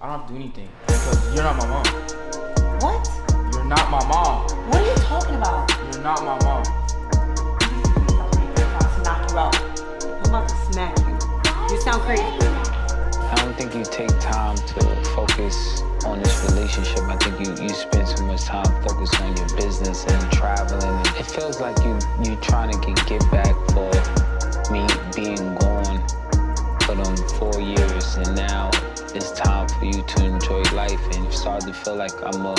I don't have to do anything because you're not my mom. What? You're not my mom. What are you talking about? You're not my mom. I'll knock you out. I'm about to smack you. You sound crazy. I don't think you take time to focus on this relationship. I think you spend too much time focused on your business and traveling. And it feels like you trying to get back for me being gone for them 4 years, and now it's time for you to enjoy life, and you start to feel like I'm a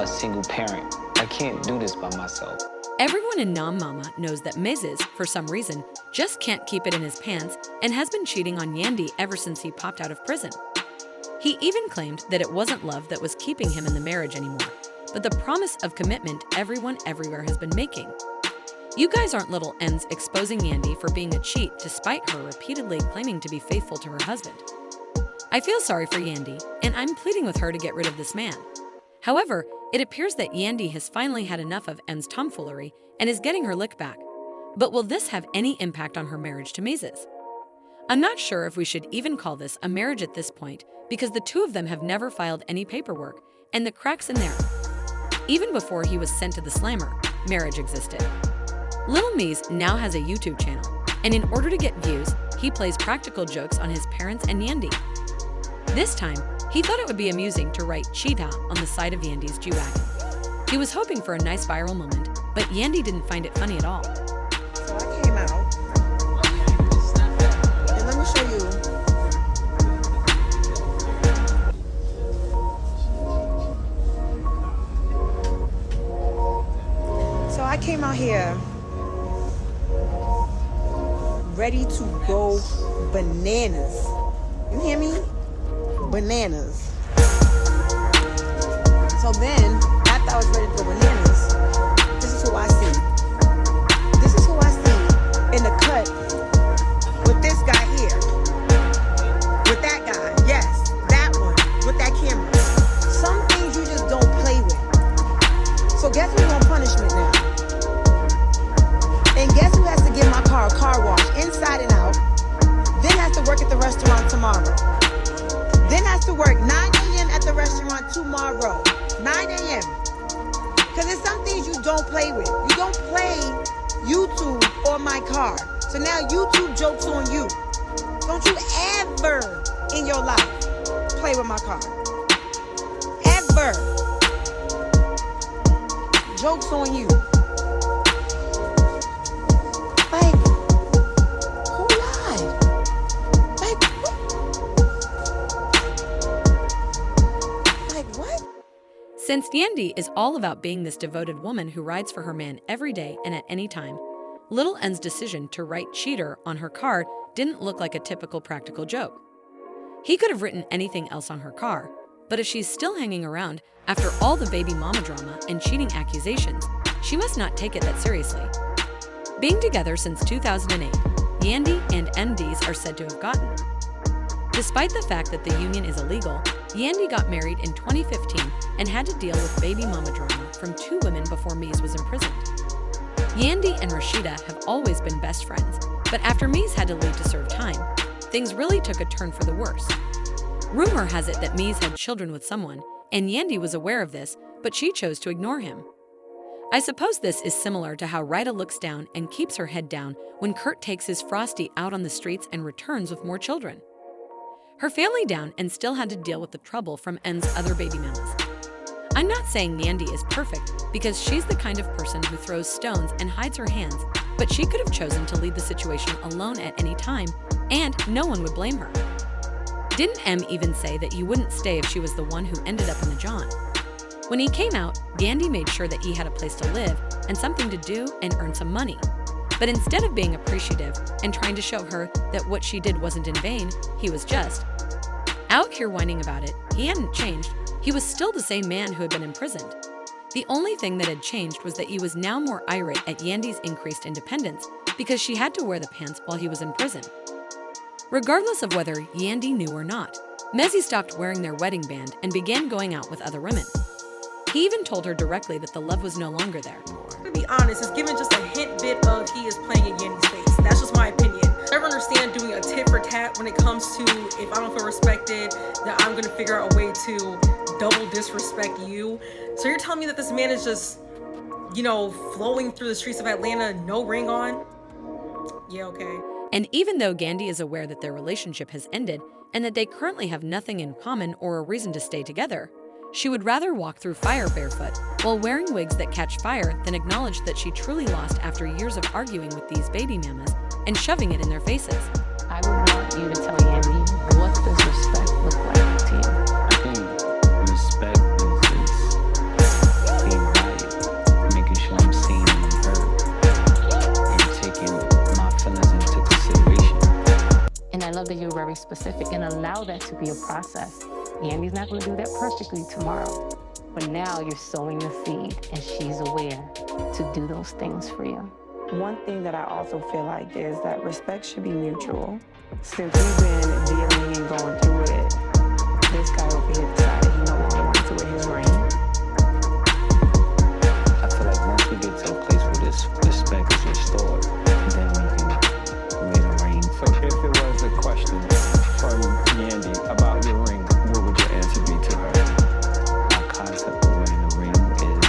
single parent. I can't do this by myself. Everyone in Nam Mama knows that Mrs., for some reason, just can't keep it in his pants and has been cheating on Yandy ever since he popped out of prison. He even claimed that it wasn't love that was keeping him in the marriage anymore, but the promise of commitment everyone everywhere has been making. You guys aren't little ends exposing Yandy for being a cheat despite her repeatedly claiming to be faithful to her husband. I feel sorry for Yandy, and I'm pleading with her to get rid of this man. However, it appears that Yandy has finally had enough of N's tomfoolery and is getting her lick back. But will this have any impact on her marriage to Mrs.? I'm not sure if we should even call this a marriage at this point because the two of them have never filed any paperwork, and the cracks in there. Even before he was sent to the slammer, marriage existed. Little Mies now has a YouTube channel, and in order to get views, he plays practical jokes on his parents and Yandy. This time, he thought it would be amusing to write cheetah on the side of Yandy's G-Wagon. He was hoping for a nice viral moment, but Yandy didn't find it funny at all. So I came out, and let me show you. So I came out here ready to go bananas. You hear me? Bananas. So then, after I was ready to go bananas, this is who I see. This is who I see in the cut with this guy here. With that guy. Yes, that one. With that camera. Some things you just don't play with. So guess who's on punishment now? And guess who has to get my car a car wash inside and out, then has to work at the restaurant tomorrow. Then has to work 9 a.m. at the restaurant tomorrow. 9 a.m. Because there's some things you don't play with. You don't play YouTube or my car. So now YouTube jokes on you. Don't you ever in your life play with my car. Ever. Jokes on you. Like, who lied? Like, what? Since Yandy is all about being this devoted woman who rides for her man every day and at any time, Little N's decision to write cheater on her car didn't look like a typical practical joke. He could have written anything else on her car, but if she's still hanging around after all the baby mama drama and cheating accusations, she must not take it that seriously. Being together since 2008, Yandy and MDs are said to have gotten. Despite the fact that the union is illegal, Yandy got married in 2015 and had to deal with baby mama drama from 2 women before Mies was imprisoned. Yandy and Rashida have always been best friends, but after Mies had to leave to serve time, things really took a turn for the worse. Rumor has it that Mies had children with someone, and Yandy was aware of this, but she chose to ignore him. I suppose this is similar to how Rita looks down and keeps her head down when Kurt takes his Frosty out on the streets and returns with more children. Her family down and still had to deal with the trouble from N's other baby mamas. I'm not saying Yandy is perfect because she's the kind of person who throws stones and hides her hands, but she could have chosen to leave the situation alone at any time, and no one would blame her. Didn't M even say that you wouldn't stay if she was the one who ended up in the John? When he came out, Yandy made sure that he had a place to live and something to do and earn some money. But instead of being appreciative and trying to show her that what she did wasn't in vain, he was just out here whining about it. He hadn't changed. He was still the same man who had been imprisoned. The only thing that had changed was that he was now more irate at Yandy's increased independence because she had to wear the pants while he was in prison. Regardless of whether Yandy knew or not, Mezzi stopped wearing their wedding band and began going out with other women. He even told her directly that the love was no longer there. To be honest, it's given just a hint bit of he is playing in Yandy's face. That's just my opinion. never understand doing a tit for tat when it comes to if I don't feel respected, that I'm gonna figure out a way to double disrespect you. So you're telling me that this man is just, flowing through the streets of Atlanta, no ring on? Yeah, okay. And even though Yandy is aware that their relationship has ended and that they currently have nothing in common or a reason to stay together, she would rather walk through fire barefoot while wearing wigs that catch fire than acknowledge that she truly lost after years of arguing with these baby mamas and shoving it in their faces. I would want you to tell Yandy, what does respect look like to you? I think respect is being valued, making sure I'm seen and heard, and taking my feelings into consideration. And I love that you're very specific and allow that to be a process. Yandy's not going to do that perfectly tomorrow, but now you're sowing the seed and she's aware to do those things for you. One thing that I also feel like is that respect should be mutual. Since we've been dealing and going through it, this guy over here decided he no longer wanted to wear his ring. I feel like once we get to a place where this respect is restored, then we can wear the ring. So if it was a question from Yandy about your ring, what would your answer be to her? My concept of wearing a ring is,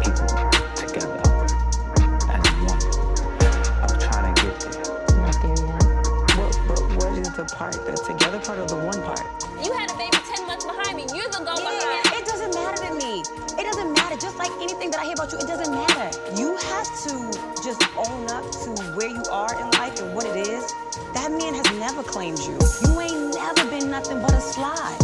people together as one. I'm trying to get there. Not there yet. But what is the part, the together part or the one part? You had a baby 10 months behind me. You're the go behind. It doesn't matter to me. It doesn't matter. Just like anything that I hear about you, it doesn't matter. You have to just own up to where you are in life and what it is. That man has never claimed you. You ain't never been nothing but a slide.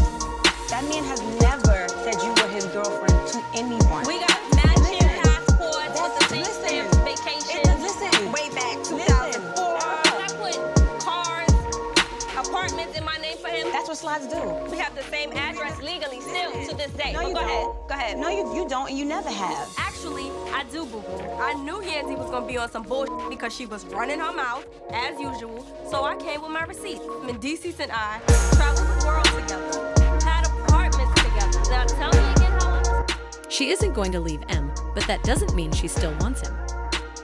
That man has never said you were his girlfriend to anyone. We got matching passports with the same stamp vacation. Listen, Way back 2004. I put cars, apartments in my name for him. that's what slides do. We have the same address legally still to this day. No, But you go don't. ahead. Go ahead. No, you don't, and you never have. Actually, I do, boo-boo. I knew Yandy was gonna be on some bullshit because she was running her mouth, as usual, so I came with my receipts. Mendecess and I traveled the world together, had apartments together. Now tell me again how I... She isn't going to leave M, but that doesn't mean she still wants him.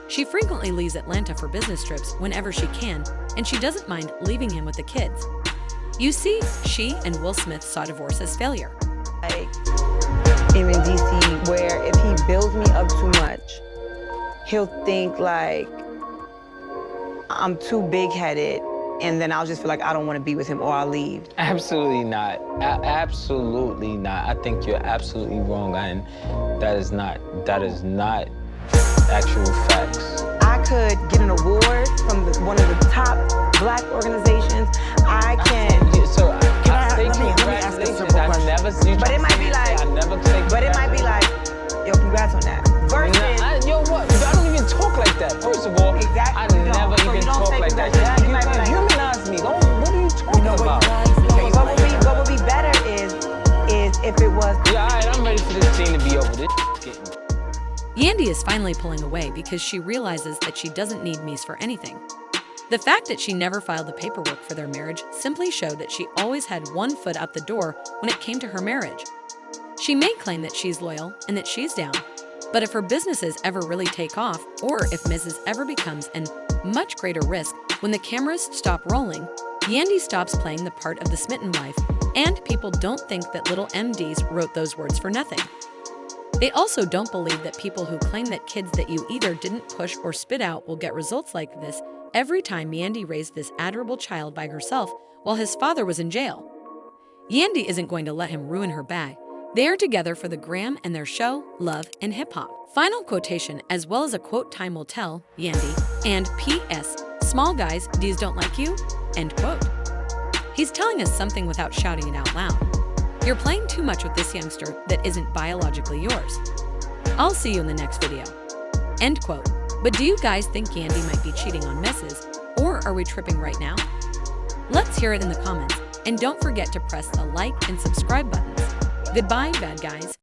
She frequently leaves Atlanta for business trips whenever she can, and she doesn't mind leaving him with the kids. You see, she and Will Smith saw divorce as failure. Like in DC, where if he builds me up too much, he'll think like I'm too big-headed, and then I'll just feel like I don't want to be with him or I'll leave. Absolutely not. Absolutely not. I think you're absolutely wrong, and that is not actual facts. I could get an award from one of the top Black organizations. I can. So Can I say let me ask a congratulations. simple I question. never see. But it might be like. I never say. But it might be like, yo, congrats on that. Versus. Yo, what? I don't even talk like that. First of all, Exactly, I you don't. never So even you don't talk say like that. congratulations. You You might be can like- humanize me. Don't. What are you talking about? Okay, what would be better is if it was. Yeah, all right. I'm ready for this scene to be over. This getting. Yandy is finally pulling away because she realizes that she doesn't need Mies for anything. The fact that she never filed the paperwork for their marriage simply showed that she always had one foot out the door when it came to her marriage. She may claim that she's loyal and that she's down, but if her businesses ever really take off, or if Mrs. ever becomes an much greater risk when the cameras stop rolling, Yandy stops playing the part of the smitten wife, and people don't think that little MDs wrote those words for nothing. They also don't believe that people who claim that kids that you either didn't push or spit out will get results like this every time Yandy raised this adorable child by herself while his father was in jail. Yandy isn't going to let him ruin her bag. They are together for the gram and their show, love, and hip-hop. Final quotation, as well as a quote time will tell, Yandy, and P.S. Small guys, D's don't like you, end quote. He's telling us something without shouting it out loud. You're playing too much with this youngster that isn't biologically yours. I'll see you in the next video. End quote. But do you guys think Yandy might be cheating on Mrs., or are we tripping right now? Let's hear it in the comments, and don't forget to press the like and subscribe buttons. Goodbye, bad guys.